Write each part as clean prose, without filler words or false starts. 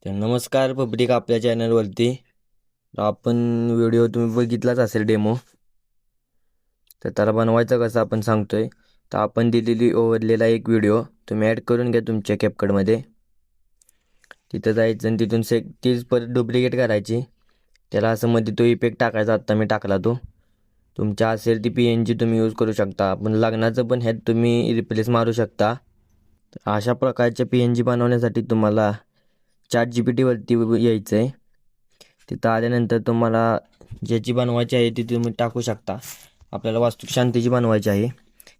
तर नमस्कार पब्लिक, आपल्या चॅनलवरती आपण व्हिडिओ तुम्ही बघितलाच असेल डेमो. तर त्याला बनवायचं कसं आपण सांगतोय. तर आपण दिलेली ओव्हरलेला एक व्हिडिओ तुम्ही ॲड करून घ्या तुमच्या कॅपकटमध्ये. तिथं जायचं आणि तिथून तीच परत डुप्लिकेट करायची. त्याला असं मध्ये तो इफेक्ट टाकायचा, आत्ता मी टाकला तो. तुमच्या असेल ती PNG तुम्ही यूज करू शकता. पण लग्नाचं पण ह्यात तुम्ही रिप्लेस मारू शकता. तर अशा प्रकारच्या PNG बनवण्यासाठी तुम्हाला ChatGPT वरती यायचं आहे. तिथं आल्यानंतर तुम्हाला ज्याची बनवायची आहे ती तुम्ही टाकू शकता. आपल्याला वास्तुशांतीची बनवायची आहे,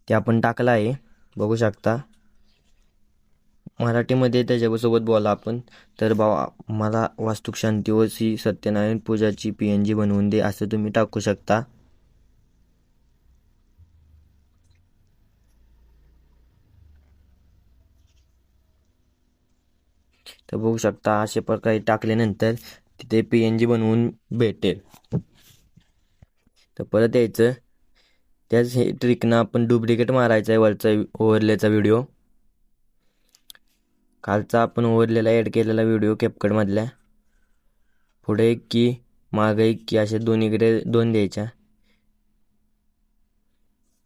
ते आपण टाकलं आहे, बघू शकता. मराठीमध्ये त्याच्यासोबत बोला आपण. तर बाबा मला वास्तुशांती व श्री सत्यनारायण पूजाची PNG बनवून दे, असं तुम्ही टाकू शकता. तर बघू शकता अशा प्रकारे टाकल्यानंतर तिथे PNG बनवून भेटेल. तर परत यायचं, त्याच हे ट्रिकनं आपण डुप्लिकेट मारायचा आहे वरचा ओव्हरलेचा व्हिडिओ. खालचा आपण ओव्हरलेला ॲड केलेला व्हिडिओ कॅपकटमधल्या पुढे एक की मागे एक की अशा दोन्हीकडे 2 द्यायच्या.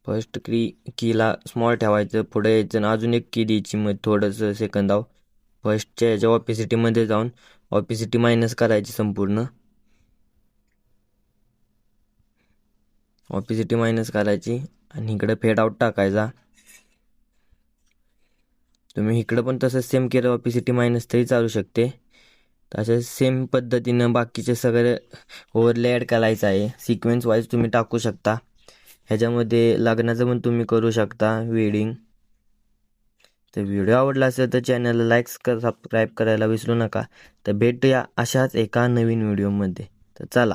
फर्स्ट कीला स्मॉल ठेवायचं, पुढे यायचं आणि अजून एक की द्यायची. मग थोडंसं सेकंदाव फर्स्टच्या ह्याच्या ऑपिसिटीमध्ये जाऊन ऑपिसिटी मायनस करायची संपूर्ण. ऑपिसिटी मायनस करायची आणि इकडे फेड आउट टाकायचा. तुम्ही इकडं पण तसंच सेम केलं, ऑपिसिटी मायनस तरी चालू शकते. तसेच सेम पद्धतीनं बाकीचे सगळे ओव्हरले ॲड करायचं आहे. सिक्वेन्स वाईज तुम्ही टाकू शकता. ह्याच्यामध्ये लग्नाचं पण तुम्ही करू शकता, वेडिंग. तर व्हिडिओ आवडला असेल तर चॅनलला सबस्क्राईब करायला विसरू नका. तर भेटूया अशाच एका नवीन व्हिडिओमध्ये. तर चला.